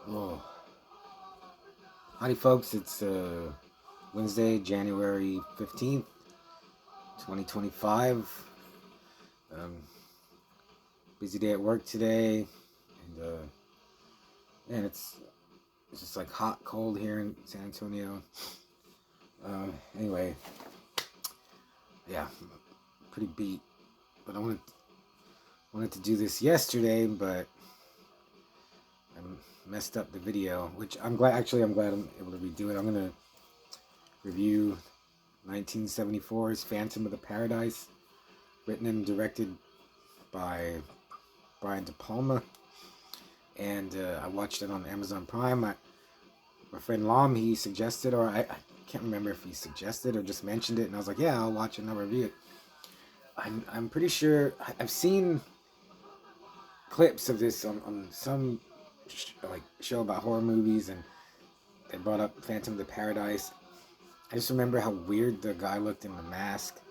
Oh, howdy, folks. It's Wednesday, January 15th, 2025. Um, Busy day at work today. And it's just like hot, cold here in San Antonio. Anyway, yeah, pretty beat. But I wanted to do this yesterday, but I messed up the video, which I'm glad I'm able to redo it. I'm going to review 1974's Phantom of the Paradise, written and directed by Brian De Palma, and I watched it on Amazon Prime. My friend Lam, he suggested, or I can't remember if he suggested or just mentioned it, and I was like, yeah, I'll watch it and I'll review it. I'm pretty sure I've seen clips of this on some show about horror movies, and they brought up Phantom of the Paradise. I just remember how weird the guy looked in the mask,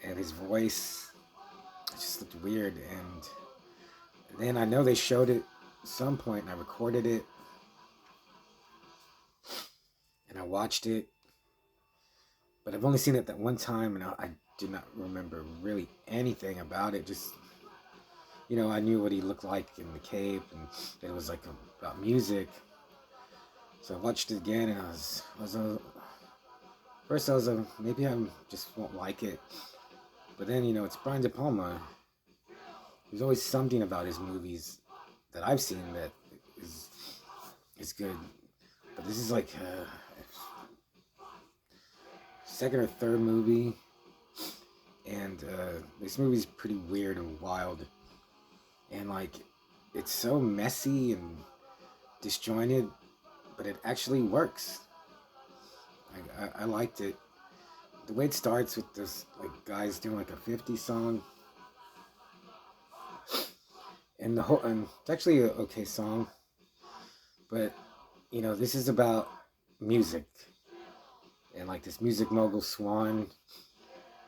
and his voice just looked weird. And then I know they showed it at some point, and I recorded it, and I watched it, but I've only seen it that one time, and I do not remember really anything about it. Just, I knew what he looked like in the cape, and it was like about music. So I watched it again, and first I was maybe I just won't like it, but then it's Brian De Palma. There's always something about his movies that I've seen that is good, but this is like second or third movie, and this movie's pretty weird and wild, and it's so messy and disjointed, but it actually works. I liked it. The way it starts with this guys doing a 50s song, and it's actually a okay song, but this is about music, and this music mogul Swan,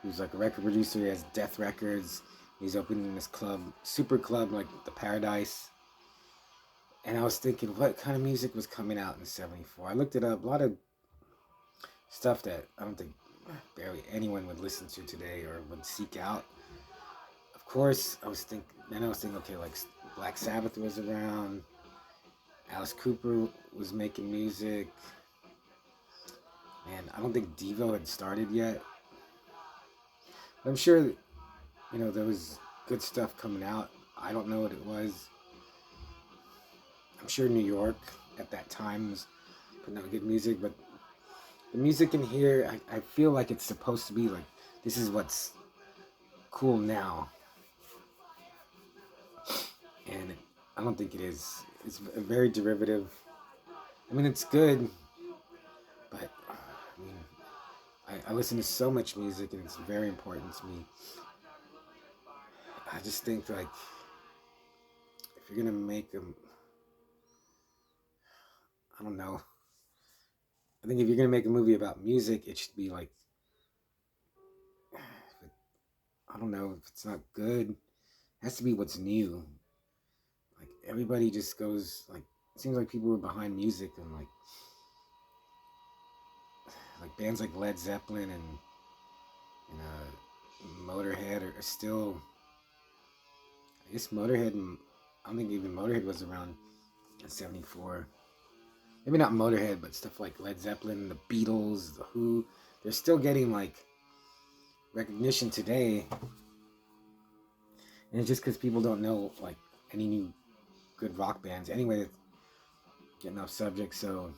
who's a record producer. He has Death Records. He's opening this club, super club, like the Paradise. And I was thinking, what kind of music was coming out in '74? I looked it up. A lot of stuff that I don't think barely anyone would listen to today or would seek out. Of course, I was thinking, okay, Black Sabbath was around. Alice Cooper was making music. And I don't think Devo had started yet. But I'm sure, there was good stuff coming out. I don't know what it was. I'm sure New York at that time was putting out good music, but the music in here, I feel like it's supposed to be this is what's cool now. And I don't think it is. It's very derivative. I mean, it's good, but I listen to so much music, and it's very important to me. I just think if you're gonna make them, I don't know. I think if you're gonna make a movie about music, it should be I don't know, if it's not good, it has to be what's new. Everybody just goes it seems like people were behind music, and bands like Led Zeppelin and Motorhead are still. I guess Motorhead. I don't think even Motorhead was around in '74. Maybe not Motorhead, but stuff like Led Zeppelin, the Beatles, the Who. They're still getting recognition today, and it's just because people don't know any new good rock bands. Anyway, getting off subject. So,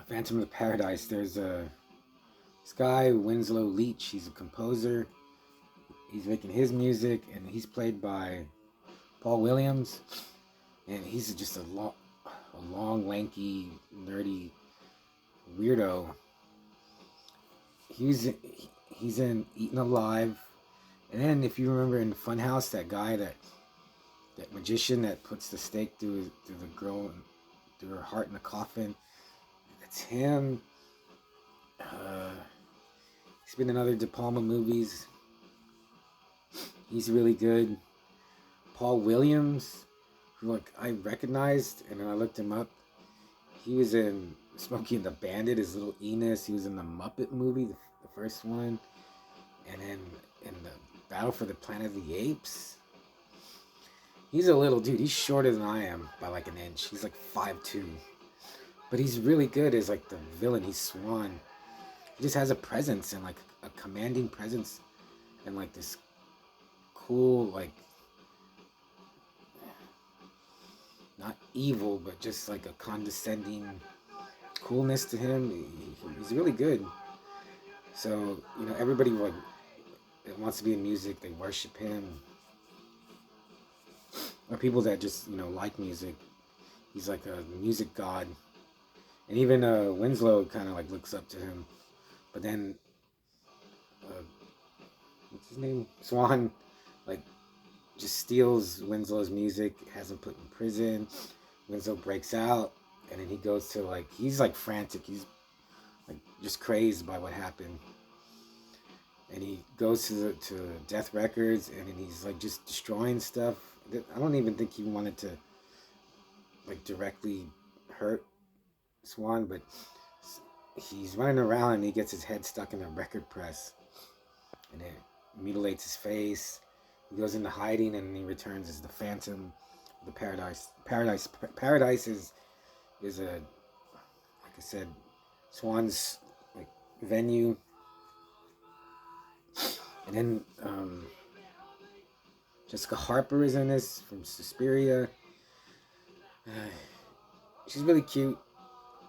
Phantom of the Paradise. There's this guy Winslow Leach. He's a composer. He's making his music, and he's played by Paul Williams, and he's just a long, lanky, nerdy weirdo. He's in Eaten Alive, and then if you remember in Funhouse, that guy, that magician that puts the stake through the girl, through her heart in the coffin. That's him. He's been in other De Palma movies. He's really good. Paul Williams, who like I recognized, and then I looked him up. He was in Smokey and the Bandit, his little Enos. He was in the Muppet movie, the first one, and then in the Battle for the Planet of the Apes. He's a little dude. He's shorter than I am by like an inch. He's like 5'2". But he's really good as like the villain. He's Swan. He just has a presence and like a commanding presence and like this cool, like not evil, but just like a condescending coolness to him. He's really good. So, everybody like that wants to be in music, they worship him. Or people that just, like music. He's like a music god. And even Winslow kind of like looks up to him. But then, uh, what's his name? Swan, like, just steals Winslow's music, has him put in prison. Winslow breaks out, and then he goes to, like, he's like frantic. He's like just crazed by what happened. And he goes to Death Records, and then he's like just destroying stuff. I don't even think he wanted to like directly hurt Swan, but he's running around and he gets his head stuck in a record press, and it mutilates his face. He goes into hiding, and he returns as the Phantom of the Paradise. Paradise is a, like I said, Swan's like venue. And then Jessica Harper is in this from Suspiria. She's really cute.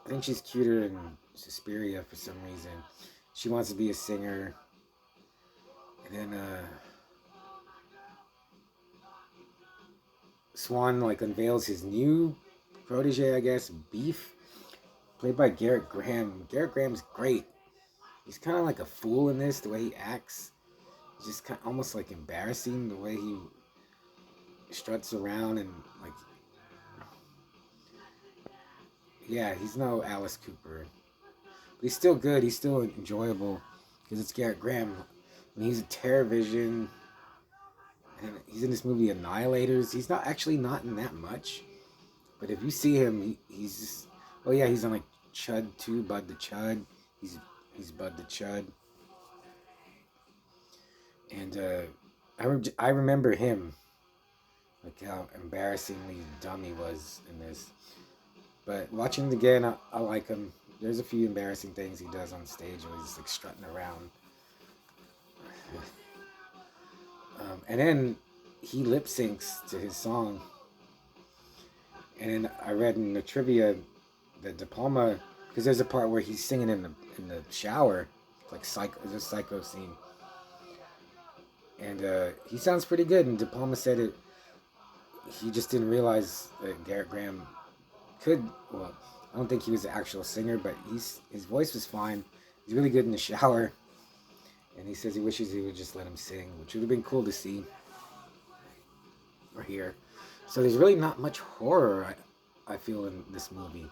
I think she's cuter in Suspiria for some reason. She wants to be a singer. And then Swan like unveils his new protege, I guess, Beef, played by Garrett Graham. Garrett Graham's great. He's kind of like a fool in this, the way he acts. He's just kind of almost like embarrassing, the way he struts around and like, yeah, he's no Alice Cooper. But he's still good. He's still enjoyable because it's Garrett Graham. I mean, he's a TerrorVision. And he's in this movie Annihilators. He's not in that much. But if you see him, he's just... Oh yeah, he's on like Chud too, Bud the Chud. He's Bud the Chud. And I remember him. Like how embarrassingly dumb he was in this. But watching it again, I like him. There's a few embarrassing things he does on stage where he's just like strutting around. And then he lip syncs to his song. And then I read in the trivia that De Palma, because there's a part where he's singing in the shower, like there's a psycho scene, and he sounds pretty good. And De Palma said he just didn't realize that Garrett Graham could. Well, I don't think he was the actual singer, but his voice was fine. He's really good in the shower. And he says he wishes he would just let him sing, which would have been cool to see or hear. So there's really not much horror, I feel, in this movie.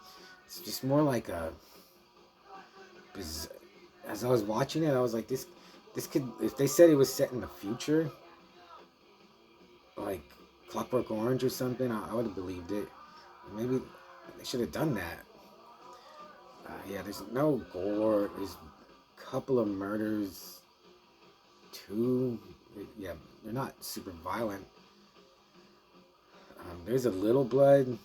It's just more like a... As I was watching it, I was like, this could... If they said it was set in the future, like Clockwork Orange or something, I would have believed it. Maybe they should have done that. Yeah, there's no gore. There's a couple of murders. 2, yeah, they're not super violent. There's a little blood. And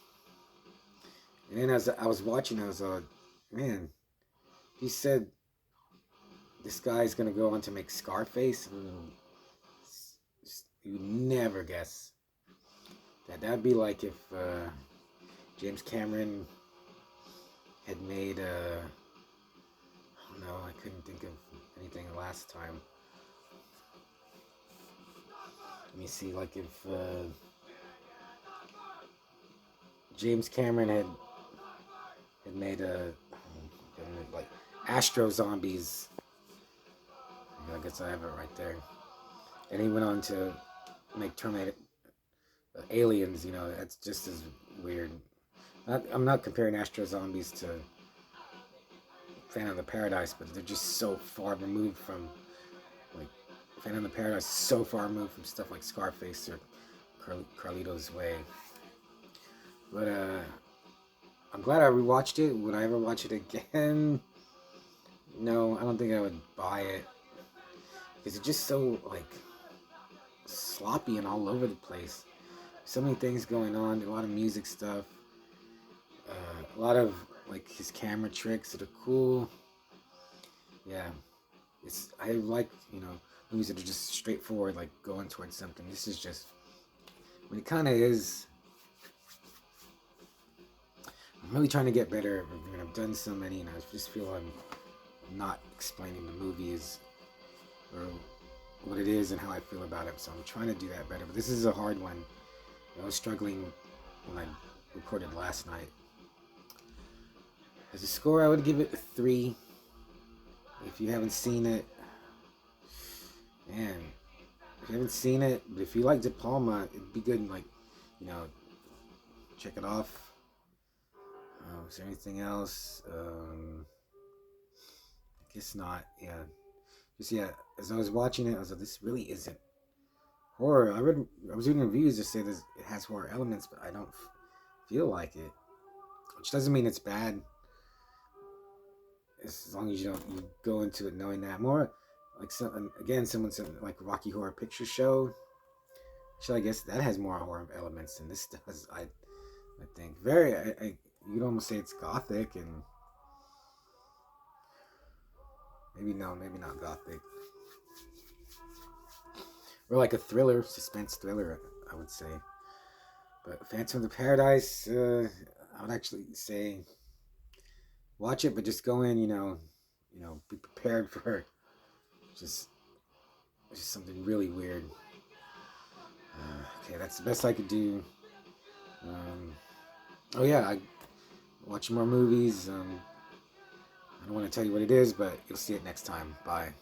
then as I was watching, I was man, he said this guy's gonna go on to make Scarface. You never guess that. That'd be like if James Cameron had made I don't know, I couldn't think of anything last time. Let me see, like if James Cameron had made like Astro Zombies. I guess I have it right there. And he went on to make Terminator Aliens. That's just as weird. I'm not comparing Astro Zombies to Phantom of the Paradise, but they're just so far removed from, like, Phantom of the Paradise is so far removed from stuff like Scarface or Carlito's Way. But I'm glad I rewatched it. Would I ever watch it again? No, I don't think I would buy it because it's just so like sloppy and all over the place. So many things going on. A lot of music stuff. A lot of like his camera tricks that are cool. Yeah, I like movies that are just straightforward, like going towards something. This is just when it kind of is. I'm really trying to get better. I mean, I've done so many, and I just feel I'm not explaining the movies or what it is and how I feel about it. So I'm trying to do that better. But this is a hard one. I was struggling when I recorded last night. As a score, I would give it a 3. If you haven't seen it, man, if you haven't seen it, but if you like De Palma, it'd be good and like, you know, check it off. Is there anything else? I guess not. Yeah. Just yeah. As I was watching it, I was like, this really isn't horror. I was reading reviews that say it has horror elements, but I don't feel like it. Which doesn't mean it's bad. As long as you go into it knowing that more. Like someone said like Rocky Horror Picture Show. So I guess that has more horror elements than this does. I think you'd almost say it's gothic and maybe not gothic. Or like a thriller, suspense thriller, I would say. But Phantom of the Paradise, I would actually say watch it, but just go in, be prepared for just just something really weird. Okay, that's the best I could do. Oh yeah, I watch more movies. I don't want to tell you what it is, but you'll see it next time. Bye.